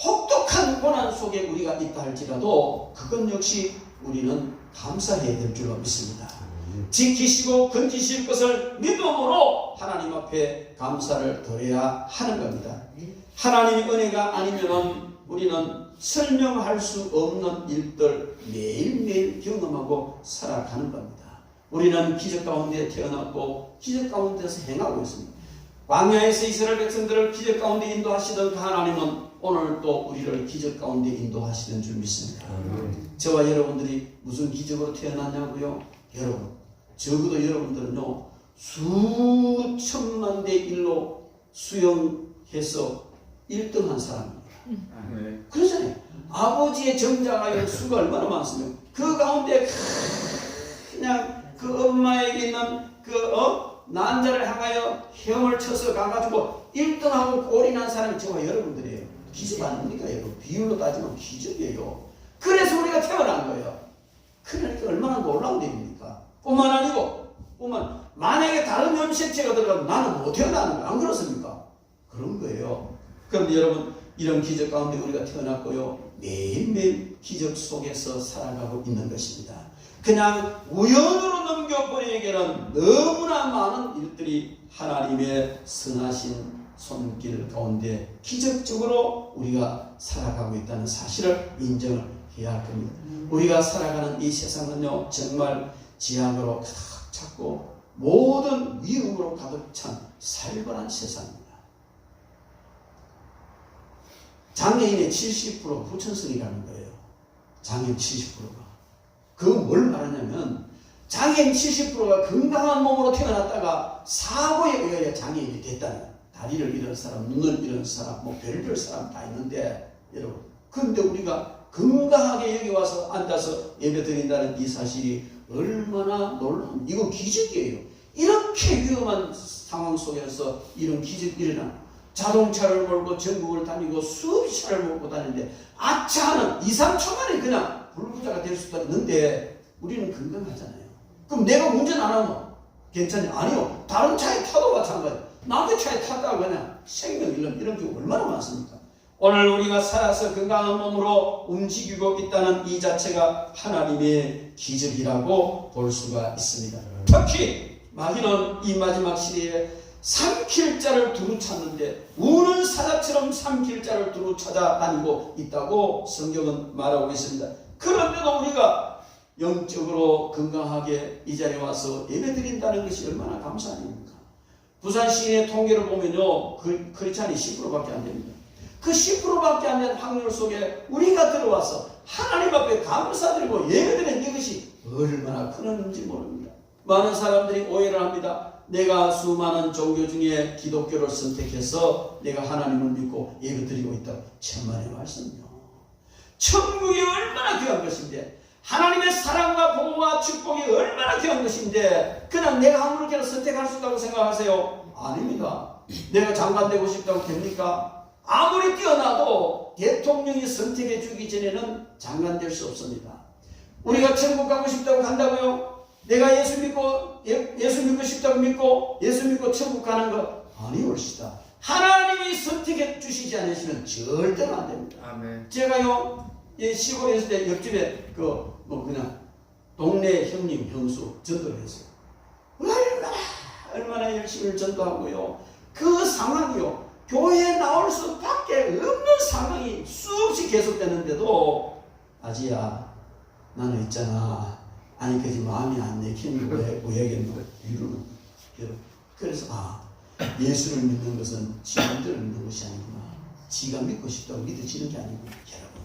혹독한 고난 속에 우리가 있다 할지라도 그것 역시 우리는 감사해야 될 줄로 믿습니다. 지키시고 건지실 것을 믿음으로 하나님 앞에 감사를 드려야 하는 겁니다. 하나님의 은혜가 아니면 우리는 설명할 수 없는 일들 매일매일 경험하고 살아가는 겁니다. 우리는 기적 가운데 태어났고 기적 가운데서 행하고 있습니다. 광야에서 이스라엘 백성들을 기적 가운데 인도하시던 그 하나님은 오늘 또 우리를 기적 가운데 인도하시는 줄 믿습니다. 저와 여러분들이 무슨 기적으로 태어났냐고요? 여러분, 적어도 여러분들은요, 수천만 대 1로 수영해서 1등한 사람입니다. 그러잖아요. 아버지의 정자가 수가 얼마나 많습니까? 그 가운데 그냥 그 엄마에게 있는 난자를 향하여 헤엄을 쳐서 가가지고 1등하고 꼴이 난 사람이 저와 여러분들이에요. 기적 아닙니까? 여러분, 비율로 따지면 기적이에요. 그래서 우리가 태어난 거예요. 그러니까 얼마나 놀라운 일입니까? 뿐만 아니고 만약에 다른 염색체가 들어가면 나는 못 태어나는 거야. 안 그렇습니까? 그런 거예요. 그런데 여러분, 이런 기적 가운데 우리가 태어났고요, 매일매일 기적 속에서 살아가고 있는 것입니다. 그냥 우연으로 넘겨버리기에는 너무나 많은 일들이 하나님의 선하신 손길 가운데 기적적으로 우리가 살아가고 있다는 사실을 인정을 해야 할 겁니다. 우리가 살아가는 이 세상은요, 정말 지향으로 가득 찼고 모든 위험으로 가득 찬 살벌한 세상입니다. 장애인의 70% 후천성이라는 거예요. 장애인 70%가. 그건 뭘 말하냐면 장애인 70%가 건강한 몸으로 태어났다가 사고에 의해 장애인이 됐다는 거예요. 다리를 잃은 사람, 눈을 잃은 사람, 별별 사람 다 있는데, 여러분, 그런데 우리가 건강하게 여기 와서 앉아서 예배 드린다는 이 사실이 얼마나 놀라운, 이거 기적이에요. 이렇게 위험한 상황 속에서 이런 기적이 일어나. 자동차를 몰고 전국을 다니고 수십 차를 몰고 다니는데 아차하는 2, 3초 만에 그냥 불구자가 될 수도 있는데 우리는 건강하잖아요. 그럼 내가 운전 안 하면 괜찮냐? 아니요. 다른 차에 타도 마찬가지. 남의 차에 탔다고 그냥 생명 잃는 이런 경우 얼마나 많습니까? 오늘 우리가 살아서 건강한 몸으로 움직이고 있다는 이 자체가 하나님의 기적이라고 볼 수가 있습니다. 특히 마귀는 이 마지막 시대에 삼킬 자를 두루 찾는데 우는 사자처럼 삼킬 자를 두루 찾아다니고 있다고 성경은 말하고 있습니다. 그런데도 우리가 영적으로 건강하게 이 자리에 와서 예배드린다는 것이 얼마나 감사한 일입니까? 부산 시인의 통계를 보면요, 크리스찬이 10%밖에 안 됩니다. 그 10%밖에 안 되는 확률 속에 우리가 들어와서 하나님 앞에 감사드리고 예배드리는 이것이 얼마나 큰 은인지 모릅니다. 많은 사람들이 오해를 합니다. 내가 수많은 종교 중에 기독교를 선택해서 내가 하나님을 믿고 예배드리고 있다고. 천만의 말씀이요. 천국이 얼마나 귀한 것인데, 하나님의 사랑과 복과 축복이 얼마나 귀한 것인데 그냥 내가 아무렇게나 선택할 수 있다고 생각하세요? 아닙니다. 내가 장관 되고 싶다고 됩니까? 아무리 뛰어나도 대통령이 선택해 주기 전에는 장관 될 수 없습니다. 우리가 천국 가고 싶다고 간다고요? 내가 예수 믿고 싶다고 믿고 예수 믿고 천국 가는 거 아니올시다. 하나님이 선택해 주시지 않으시면 절대로 안 됩니다. 아멘. 제가요, 시골에 있을 때 옆집에 그냥 동네 형님 형수 전도를 했어요. 얼마나 열심히 전도하고요. 그 상황이요, 교회에 나올 수밖에 없는 상황이 수없이 계속되는데도 아지야 나는 있잖아. 아니 그지 마음이 안 내키는 왜 얘기했노? 이러는 거예요. 그래서 예수를 믿는 것은 지금대로 믿는 것이 아니구나. 지가 믿고 싶다고 믿어지는 게 아니구나. 여러분,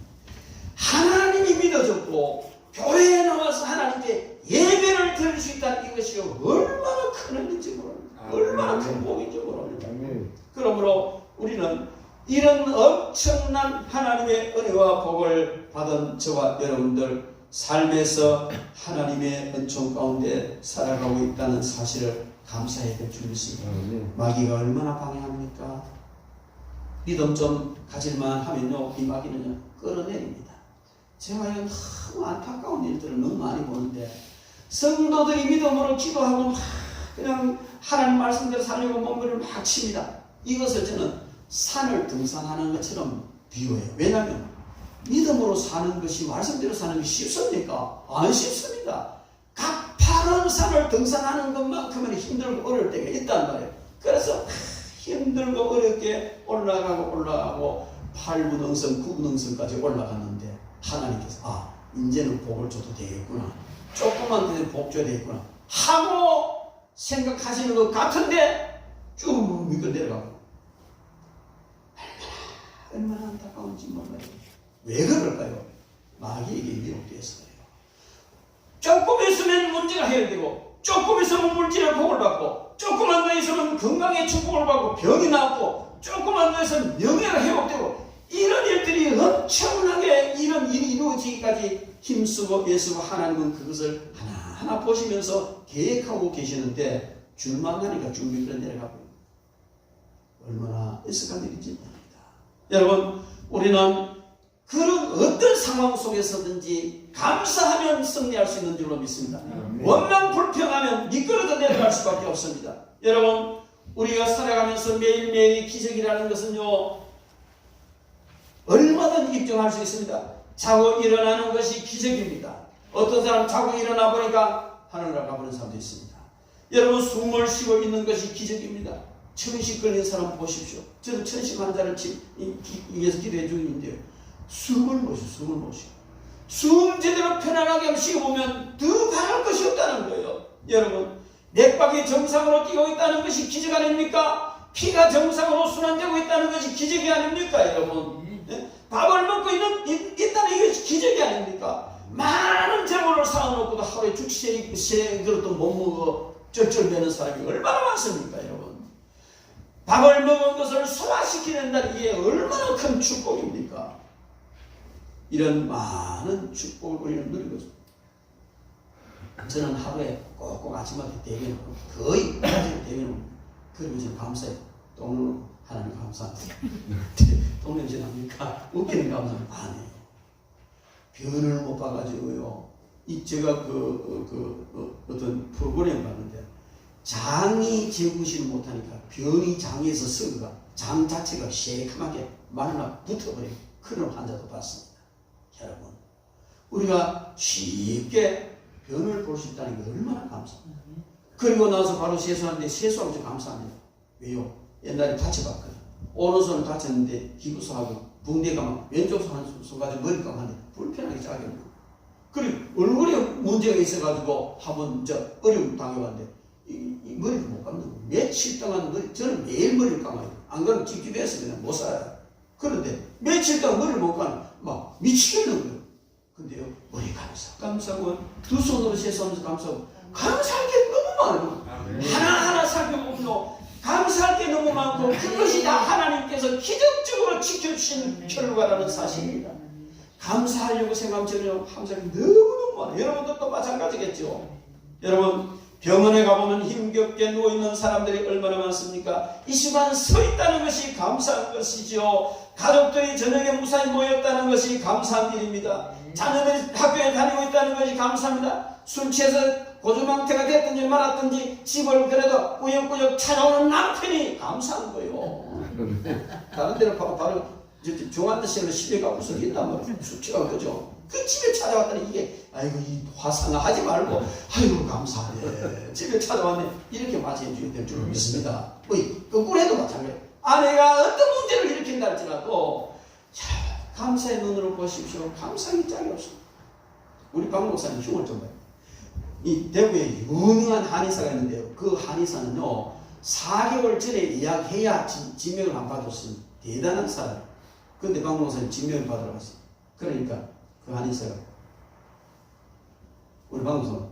하나님이 믿어졌고 교회에 나와서 하나님께 예배를 드릴 수 있다는 이것이 얼마나 큰 은인지 모릅니다. 얼마나 큰 복인지 모릅니다. 그러므로 우리는 이런 엄청난 하나님의 은혜와 복을 받은 저와 여러분들 삶에서 하나님의 은총 가운데 살아가고 있다는 사실을 감사해야 될 줄 믿습니다. 마귀가 얼마나 방해합니까? 믿음 좀 가질만 하면요, 이 마귀는요 끌어내립니다. 제가 너무 안타까운 일들을 너무 많이 보는데 성도들이 믿음으로 기도하고 막 그냥 하나님 말씀대로 살려고 몸부림을 막 칩니다. 이것을 저는 산을 등산하는 것처럼 비유해요. 왜냐하면 믿음으로 사는 것이 말씀대로 사는 것이 쉽습니까? 안 쉽습니다. 가파른 산을 등산하는 것만큼은 힘들고 어려울 때가 있단 말이에요. 그래서 힘들고 어렵게 올라가고 8분 응선, 9분 응선까지 올라갔는데 하나님께서 이제는 복을 줘도 되겠구나. 조금만 더 복 줘야 되겠구나 하고 생각하시는 것 같은데 쭉 밑으로 내려가고 얼마나 안타까운지 몰라요. 왜 그럴까요? 마귀에게 미혹되어서 그래요. 조금 있으면 문제가 해결되고 조금 있으면 물질의 복을 받고 조금만 더 있으면 건강의 축복을 받고 병이 낫고 조금만 더 있으면 명예가 회복되고 이런 일들이 엄청나게 이런 일이 이루어지기까지 힘쓰고 애쓰고 하나님은 그것을 하나하나 보시면서 계획하고 계시는데 줄만 가니까 줄 밑으로 내려가고 얼마나 애석한 일인지 모릅니다. 여러분, 우리는 그런 어떤 상황 속에서든지 감사하면 승리할 수 있는 줄로 믿습니다. 원망 불평하면 미끄러져 내려갈 수밖에 없습니다. 여러분, 우리가 살아가면서 매일매일 기적이라는 것은요 얼마든 입증할 수 있습니다. 자고 일어나는 것이 기적입니다. 어떤 사람 자고 일어나 보니까 하늘나라 가버린 사람도 있습니다. 여러분, 숨을 쉬고 있는 것이 기적입니다. 천식 걸린 사람 보십시오. 저는 천식 환자를 위해서 기도해 주는데요, 숨을 모시고 숨 제대로 편안하게 한번 쉬어보면 더 바랄 것이 없다는 거예요. 여러분, 맥박이 정상으로 뛰고 있다는 것이 기적 아닙니까? 피가 정상으로 순환되고 있다는 것이 기적이 아닙니까? 여러분, 밥을 먹고 있다는 이것이 기적이 아닙니까? 많은 재물을 쌓아놓고도 하루에 죽 세 그릇도 못 먹어 쩔쩔매는 사람이 얼마나 많습니까? 여러분, 밥을 먹은 것을 소화시키는다는 이게 얼마나 큰 축복입니까? 이런 많은 축복을 우리는 누리고 있습니다. 저는 하루에 꼭꼭 아침마다 대변을 거의 아침에 대변을 그리고 저는 감사해요. 오늘 하나님 감사합니다. 동nem새 납니까? 웃기는 감사합니다. 안 해요. 변을 못 봐가지고요. 제가 어떤 프로그램 봤는데 장이 재구시를 못하니까 변이 장에서 썩어가 장 자체가 새카맣게 말라 붙어버린 그런 환자도 봤습니다. 여러분, 우리가 쉽게 변을 볼 수 있다는 게 얼마나 감사합니다. 그리고 나서 바로 세수하는데 세수하고 좀 감사합니다. 왜요? 옛날에 다쳐봤거든. 오른손은 다쳤는데 기부서하고 붕대 가면 왼쪽 손 가지고 머리 감았는데 불편하게 짜게 먹고. 그리고 얼굴에 문제가 있어가지고 한번 어려움 당해봤는데 이 머리를 못 감는 거예요. 며칠 동안 저는 매일 머리를 감아요. 안 그러면 찝찝해서 그냥 못 살아요. 그런데 며칠 동안 머리를 못 감으면 막 미치겠는 거예요. 근데요, 머리 감사하고 두 손으로 세수하면서 감사하고 감사할 게 너무 많아요. 하나하나 살펴보면 감사할 게 너무 많고 그것이 다 하나님께서 기적적으로 지켜주신 결과라는 사실입니다. 감사하려고 생각하면 저는 감사할 게 너무너무 많아요. 여러분들도 마찬가지겠죠. 여러분, 병원에 가보면 힘겹게 누워있는 사람들이 얼마나 많습니까? 이 시간 서 있다는 것이 감사한 것이죠. 가족들이 저녁에 무사히 모였다는 것이 감사한 일입니다. 자녀들이 학교에 다니고 있다는 것이 감사합니다. 술 취해서 고주망태가 됐든지 말았든지 집을 그래도 꾸역꾸역 찾아오는 남편이 감사한 거예요. 다른 데는 바로 중환자실로 시비가 무슨 있단 말이에요. 술 취한 거죠. 그 집에 찾아왔더니 이게 아이고 이 화상을 하지 말고 아이고 감사해 집에 찾아왔네 이렇게 맞이해 주게 될 줄 믿습니다. 뭐 거꾸로 해도 마찬가지예요. 아내가 어떤 문제를 일으킨다 할지라도 감사의 눈으로 보십시오. 감사의 짝이 없습니다. 우리 박 목사님 흉을 좀 봐요. 이 대구에 유명한 한의사가 있는데요. 그 한의사는요 4개월 전에 예약해야 진명을 안 받았으니 대단한 사람. 그런데 박 목사님 진명을 받으러 갔어요. 그러니까 그 한의사가 우리 박 목사님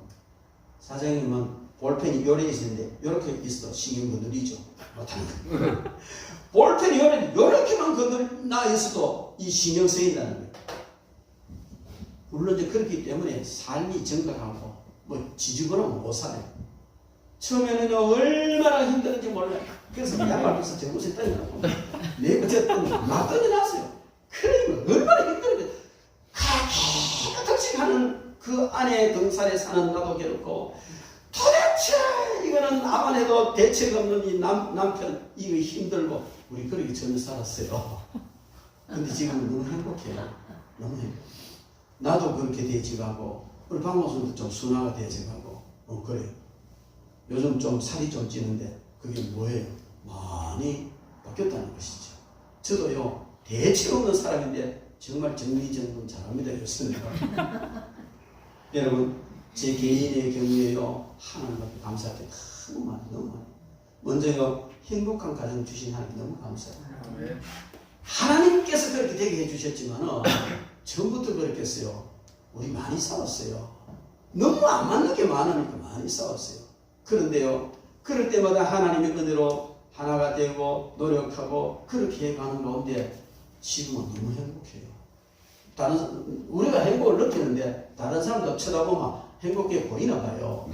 사장님은 볼펜이 요래 있는데 요렇게 있어도 신경 건드리죠. 못하는 거예요. 볼펜이 요렇게만 건드나 있어도 이 신경 쓰인다는 거예요. 물론 이제 그렇기 때문에 삶이 정각하고 뭐 지지거나 못 살아요. 처음에는 얼마나 힘들었는지 몰라요. 그래서 양말에서 제 옷에 떠나고 내 어쨌든 막 떠나놨어요. 그러니까 얼마나 힘들었는지 가득씩 하는 그 안에 등산에 사는 나도 괴롭고 도대체 이거는 아만 해도 대책 없는 이 남편 이거 힘들고 우리 그렇게 전혀 살았어요. 근데 지금은 너무 행복해요. 너무 행복해. 나도 그렇게 대책하고 우리 박 목사님도 좀 순화가 대책하고 그래요. 요즘 좀 살이 좀 찌는데 그게 뭐예요? 많이 바뀌었다는 것이죠. 저도요 대책 없는 사람인데 정말 정리정돈 잘합니다. 요새는. 여러분 제 개인의 경우에요 하나님 앞에 감사할 게 너무 많아요. 먼저요 행복한 가정 주신 하나님 너무 감사해요. 하나님께서 그렇게 되게 해주셨지만 처음부터 그랬겠어요. 우리 많이 싸웠어요. 너무 안 맞는 게 많으니까 많이 싸웠어요. 그런데요 그럴 때마다 하나님의 은혜로 하나가 되고 노력하고 그렇게 해가는 가운데 지금은 너무 행복해요. 우리가 행복을 느끼는데 다른 사람도 쳐다보면 행복해 보이나 봐요.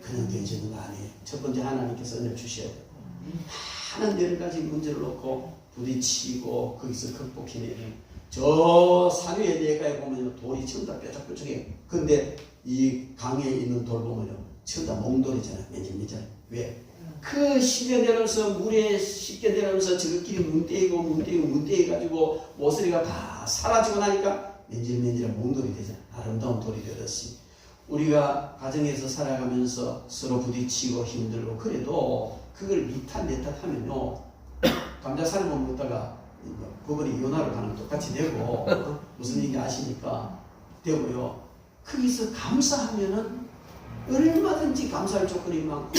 그냥 되지는 아니에요. 첫 번째 하나님께서 은혜를 주셔야 돼요. 많은 여러 가지 문제를 놓고 부딪히고 거기서 극복해내는 저 산 위에 내가에 보면 돌이 전부 다 뾰족뾰족해요. 근데 이 강에 있는 돌 보면요 전부 다 몽돌이잖아요. 맨질맨질. 왜? 그 시계 내려서 물에 쉽게 내려면서 저것끼리 문대이고 모서리가 다 사라지고 나니까 맨질맨질한 몽돌이 되잖아요. 아름다운 돌이 되듯이 우리가 가정에서 살아가면서 서로 부딪히고 힘들고 그래도 그걸 니탓 내탓 하면요 감자 삶아 먹다가 그분이 이혼하러 가는 똑같이 되고 무슨 얘기 아시니까 되고요. 거기서 감사하면은 얼마든지 감사할 조건이 많고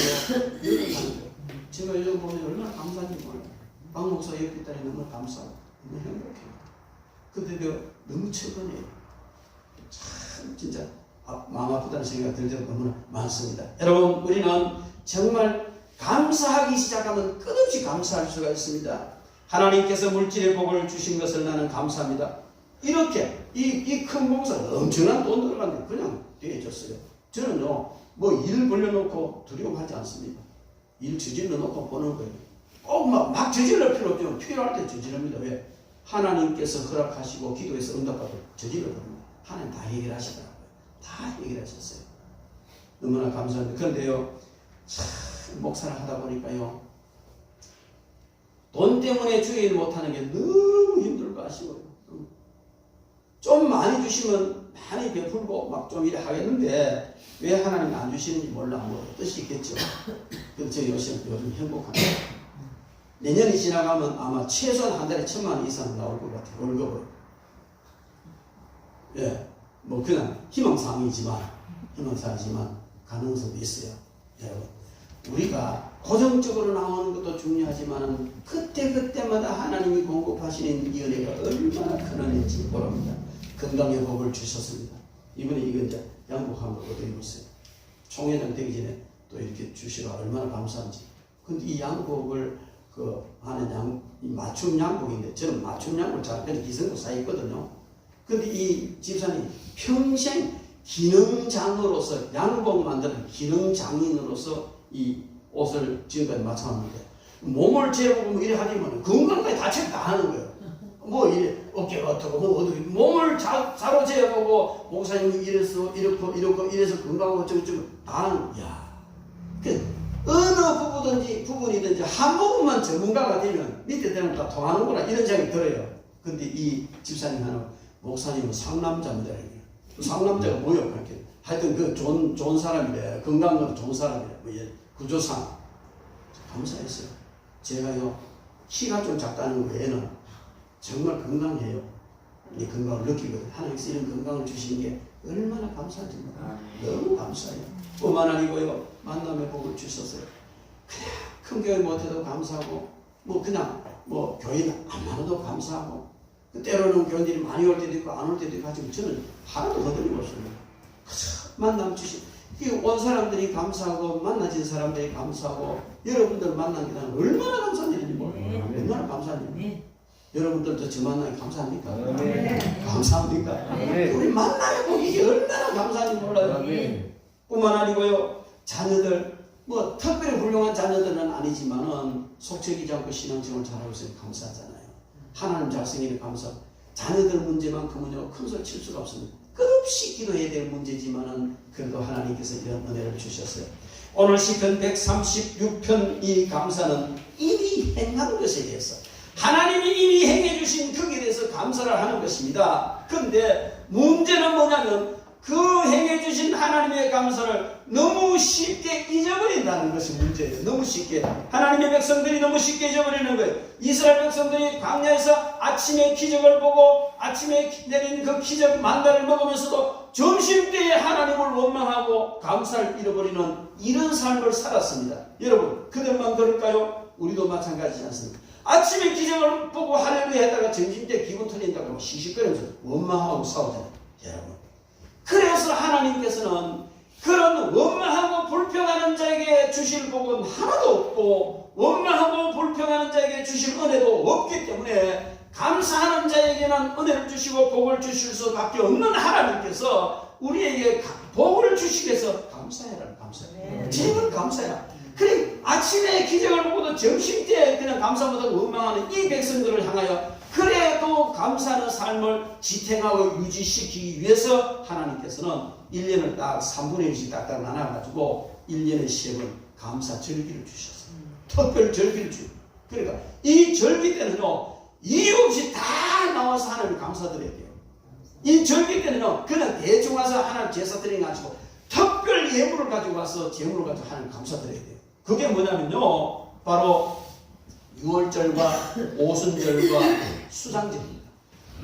제가 요즘 보면 얼마나 감사한지 몰라요. 박 목사 옆에 딸이 너무 감사하고 너무 행복해요. 근데도 너무 최근에 참 진짜 마음 아프다는 생각이 들 때가 너무나 많습니다. 여러분 우리는 정말 감사하기 시작하면 끝없이 감사할 수가 있습니다. 하나님께서 물질의 복을 주신 것을 나는 감사합니다. 이렇게 이 큰 봉사 엄청난 돈 들어갔는데 그냥 대해줬어요. 저는요, 뭐 일 벌려놓고 두려워하지 않습니다. 일 저질러 놓고 보는 거예요. 꼭 막 저질러 필요 없죠. 필요할 때 저지릅니다. 왜? 하나님께서 허락하시고 기도해서 응답받고 저질러 버립니다. 하나님 다 해결하시더라고요. 다 해결하셨어요. 너무나 감사합니다. 그런데요, 참 목사를 하다 보니까요, 돈 때문에 주의 일 못하는 게 너무 힘들고 아쉬워요. 좀 많이 주시면 많이 베풀고 막 좀 이래 하겠는데 왜 하나님이 안 주시는지 몰라. 뭐 뜻이 있겠죠. 그래서 저 요즘 행복합니다. 내년이 지나가면 아마 최소한 한 달에 1,000만 원 이상 나올 것 같아요. 월급을. 예, 뭐 그냥 희망사항이지만 가능성도 있어요. 여러분, 우리가 고정적으로 나오는 것도 중요하지만 그때마다 하나님이 공급하시는 이 은혜가 얼마나 큰 은혜인지 모릅니다. 건강의 복을 주셨습니다. 이번에 이거 이제 양복한 걸 얻어입었어요. 총회장 되기 전에 또 이렇게 주시라 얼마나 감사한지. 근데 이 양복을 하는 맞춤 양복인데, 저는 맞춤 양복을 잘 그냥 기성도 쌓였거든요. 근데 이 집사님 평생 기능장으로서, 양복 만드는 기능장인으로서 이 옷을 지금까지 맞춰왔는데, 몸을 재보고 뭐 이래 하지만 건강까지 다 체크 다 하는 거예요. 뭐 이래 어깨가 어떻고 뭐 어떻게 몸을 자로 재보고 목사님이 이래서 이렇고 이래서 건강하고 어쩌고 다 하는. 야, 그 어느 부분이든지 한 부분만 전문가가 되면 밑에 되는 다 통하는구나 이런 생각이 들어요. 근데 이 집사님 하나, 목사님은 상남자입니다. 상남자가 뭐요? 이렇게 하여튼 그 좋은 사람이래. 건강도 좋은 사람이래. 뭐 구조상 감사했어요. 제가요, 키가 좀 작다는 거 외에는 정말 건강해요. 이 건강을 느끼거든요. 하나님께서 이런 건강을 주신 게 얼마나 감사한지 너무 감사해요. 뿐만 아니고요, 만남의 복을 주셨어요. 그냥 큰 교회 못해도 감사하고, 뭐 그냥 뭐 교회는 안 많아도 감사하고, 때로는 교인들이 많이 올 때도 있고 안 올 때도 있고 하지만 저는 하나도 거들림 없습니다. 만남 주신 온 사람들이 감사하고 만나진 사람들이 감사하고 여러분들 만나게 되면 얼마나 감사한 일인지 몰라요. 얼마나 감사한 일. 여러분들도 저 만나기 감사합니까? 감사합니까? 우리 만나게 보기 얼마나 감사한지 몰라요. 뿐만 아니고요, 자녀들 뭐 특별히 훌륭한 자녀들은 아니지만은 속썩이지 않고 신앙생활 잘하고 있으니 감사하잖아요. 하나님 자성에는 감사하고, 자녀들 문제만큼은요 큰 소리 칠 수가 없습니다. 끝없이 기도해야 될 문제지만은 그래도 하나님께서 이런 은혜를 주셨어요. 오늘 시편 136편 이 감사는 이미 행한 것에 대해서, 하나님이 이미 행해 주신 거기에 대해서 감사를 하는 것입니다. 그런데 문제는 뭐냐면 그 행해 주신 하나님의 감사를 너무 쉽게 잊어버린다는 것이 문제예요. 너무 쉽게. 하나님의 백성들이 너무 쉽게 잊어버리는 거예요. 이스라엘 백성들이 광야에서 아침에 기적을 보고 아침에 내린 그 기적 만나를 먹으면서도 점심때에 하나님을 원망하고 감사를 잃어버리는 이런 삶을 살았습니다. 여러분, 그들만 그럴까요? 우리도 마찬가지지 않습니까? 아침에 기적을 보고 할렐루야 했다가 점심때 기분 틀린다고 시시거리면서 원망하고 싸우잖아요. 여러분, 그래서 하나님께서는 그런 원망하고 불평하는 자에게 주실 복은 하나도 없고 원망하고 불평하는 자에게 주실 은혜도 없기 때문에 감사하는 자에게는 은혜를 주시고 복을 주실 수밖에 없는 하나님께서 우리에게 복을 주시기 위해서 감사해라. 감사해. 제발 감사해라. 그래, 아침에 기적을 보고도 점심때 그냥 감사 못하고 원망하는 이 백성들을 향하여 그래도 감사하는 삶을 지탱하고 유지시키기 위해서 하나님께서는 1년을 딱 3분의 1씩 딱딱 나눠가지고 1년에 10번 감사 절기를 주셨어요. 특별 절기를 주고, 그러니까 이 절기 때는요 이유 없이 다 나와서 하나님 감사드려야 돼요. 이 절기 때는요 그냥 대충 와서 하나님 제사 드려가지고 특별 예물을 가지고 와서 제물을 가지고 하나님 감사드려야 돼요. 그게 뭐냐면요, 바로 6월절과 오순절과 수장절입니다.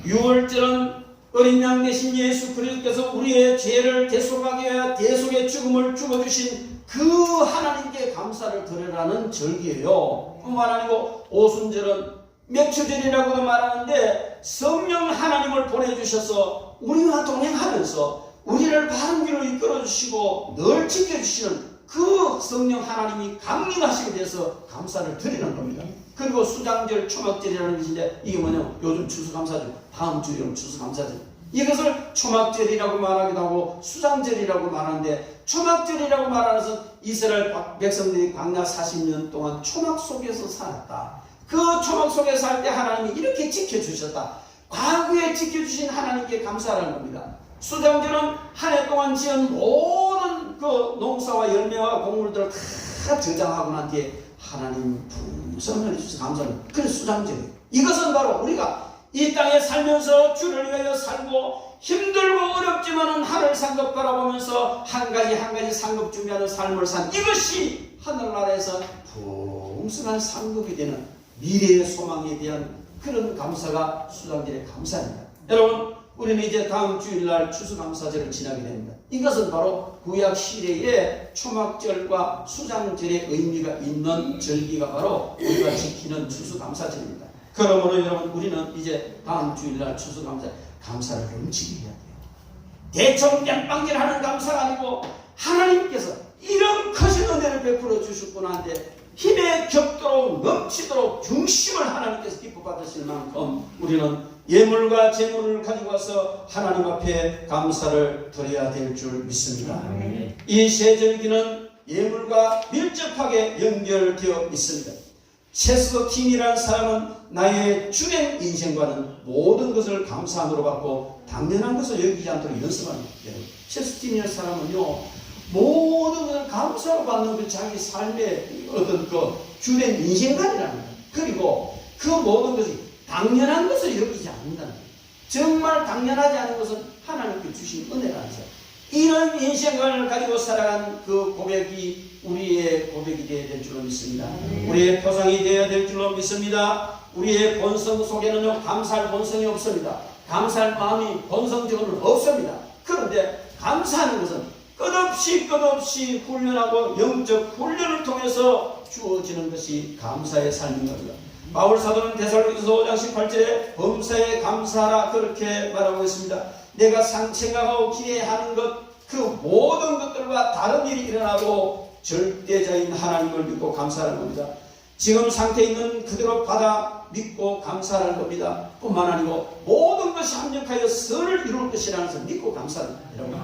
6월절은 어린 양 대신 예수 그리스도께서 우리의 죄를 대속하기 위하여 대속의 죽음을 죽어주신 그 하나님께 감사를 드리라는 절기예요. 뿐만 아니고 오순절은 맥주절이라고도 말하는데 성령 하나님을 보내주셔서 우리와 동행하면서 우리를 바른 길로 이끌어주시고 늘 지켜주시는 그 성령 하나님이 강림하시게 돼서 감사를 드리는 겁니다. 그리고 수장절, 초막절이라는 것인데 이게 뭐냐면 요즘 추수감사절, 다음 주에 추수감사절, 이것을 초막절이라고 말하기도 하고 수장절이라고 말하는데 초막절이라고 말하는 것은 이스라엘 백성들이 광야 40년 동안 초막 속에서 살았다. 그 초막 속에 살 때 하나님이 이렇게 지켜주셨다. 과거에 지켜주신 하나님께 감사하는 겁니다. 수장절은 한 해 동안 지은 모든 그 농사와 열매와 곡물들을 다 저장하고 난 뒤에 하나님 풍성을 해주셔서 감사합니다. 그래서 수장절이에요. 이것은 바로 우리가 이 땅에 살면서 주를 위하여 살고 힘들고 어렵지만은 하늘 상급 바라보면서 한 가지 상급 준비하는 삶을 산 이것이 하늘나라에서 풍성한 상급이 되는 미래의 소망에 대한 그런 감사가 수장절의 감사입니다. 여러분, 우리는 이제 다음 주일날 추수감사절을 지나게 됩니다. 이것은 바로 구약 시대의 초막절과 수장절의 의미가 있는 절기가 바로 우리가 지키는 추수감사절입니다. 그러므로 여러분, 우리는 이제 다음 주일날 추수감사 감사를 넘치게 해야 돼요. 대충 땜빵질하는 감사가 아니고 하나님께서 이런 크신 은혜를 베풀어 주셨구나 한데 힘에 겹도록 넘치도록 중심을 하나님께서 기뻐 받으실 만큼 우리는 예물과 제물을 가지고 와서 하나님 앞에 감사를 드려야 될 줄 믿습니다. 이 세절기는 예물과 밀접하게 연결되어 있습니다. 체스터킹이라는 사람은 나의 주된 인생과는 모든 것을 감사함으로 받고 당연한 것을 여기지 않도록 연습합니다. 체스터킹이라는 사람은요, 모든 것을 감사로 받는 그 자기 삶의 어떤 그 주된 인생관이라는 거예요. 그리고 그 모든 것이 당연한 것을 여기지 않는다는 거예요. 정말 당연하지 않은 것은 하나님께 주신 은혜라는 거예요. 이런 인생관을 가지고 살아간 그 고백이 우리의 고백이 되어야 될 줄로 믿습니다. 우리의 표상이 되어야 될 줄로 믿습니다. 우리의 본성 속에는요, 감사할 본성이 없습니다. 감사할 마음이 본성적으로는 없습니다. 그런데 감사하는 것은 끝없이 훈련하고 영적 훈련을 통해서 주어지는 것이 감사의 삶인 겁니다. 바울 사도는 데살로니가서 5장 18절에 범사에 감사하라 그렇게 말하고 있습니다. 내가 생각하고 기대하는 것 그 모든 것들과 다른 일이 일어나도 절대자인 하나님을 믿고 감사하는 겁니다. 지금 상태에 있는 그대로 받아 믿고 감사하는 겁니다. 뿐만 아니고 모든 것이 합력하여 선을 이룰 것이라는 것을 믿고 감사합니다. 여러분,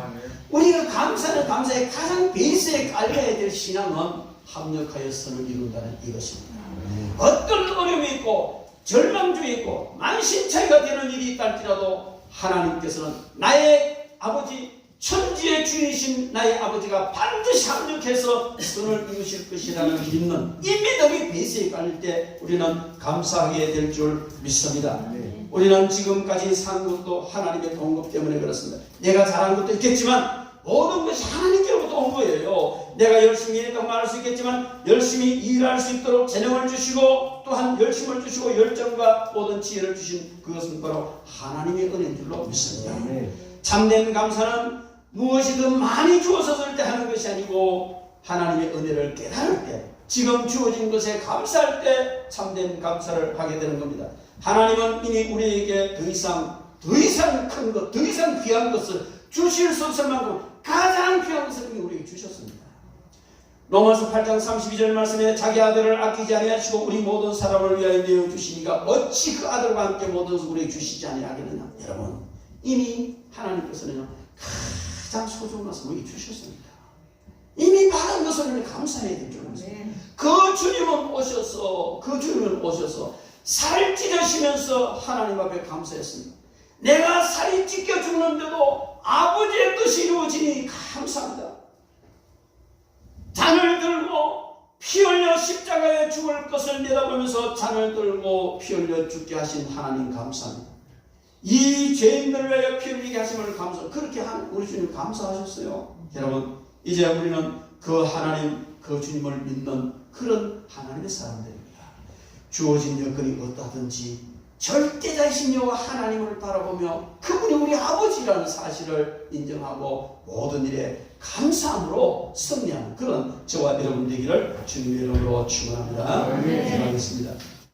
우리가 감사는 감사의 가장 베이스에 깔려야 될 신앙은 합력하여 선을 이룬다는 이것입니다. 어떤 어려움이 있고 절망중에 있고 만신차이가 되는 일이 있다 할지라도 하나님께서는 나의 아버지, 천지의 주인이신 나의 아버지가 반드시 합력해서 선을 이루실 것이라는 믿는 이 믿음이 베이스에 깔릴 때 우리는 감사하게 될 줄 믿습니다. 우리는 지금까지 산 것도 하나님의 공급 때문에 그렇습니다. 내가 잘한 것도 있겠지만 모든 것이 하나님께로부터 온 거예요. 내가 열심히 일했다고 말할 수 있겠지만 열심히 일할 수 있도록 재능을 주시고 또한 열심을 주시고 열정과 모든 지혜를 주신 그것은 바로 하나님의 은혜인 줄로 믿습니다. 참된 감사는 무엇이든 많이 주어졌을 때 하는 것이 아니고 하나님의 은혜를 깨달을 때, 지금 주어진 것에 감사할 때 참된 감사를 하게 되는 겁니다. 하나님은 이미 우리에게 더 이상 큰 것, 더 이상 귀한 것을 주실 수 없을 만큼 가장 귀한 것을 이미 우리에게 주셨습니다. 로마서 8장 32절 말씀에 자기 아들을 아끼지 아니하시고 우리 모든 사람을 위하여 내어주시니까 어찌 그 아들과 함께 모든 것을 우리에게 주시지 아니하겠느냐. 여러분, 이미 하나님께서는 가장 소중한 것을 우리에게 주셨습니다. 이미 받은 것을 우리는 감사해야 될 줄 알았습니다. 그 주님은 오셔서 살을 찢으시면서 하나님 앞에 감사했습니다. 내가 살이 찢겨 죽는데도 아버지의 뜻이 이루어지니 감사합니다. 잔을 들고 피 흘려 십자가에 죽을 것을 내다보면서 잔을 들고 피 흘려 죽게 하신 하나님 감사합니다. 이 죄인들을 위하여 피 흘리게 하심을 감사합니다. 그렇게 우리 주님 감사하셨어요. 여러분, 이제 우리는 그 하나님, 그 주님을 믿는 그런 하나님의 사람들입니다. 주어진 여건이 어떠하든지 절대자이신 여호와 하나님을 바라보며 그분이 우리 아버지라는 사실을 인정하고 모든 일에 감사함으로 승리하는 그런 저와 여러분 되기를 주님의 이름으로 축원합니다. 기도하겠습니다.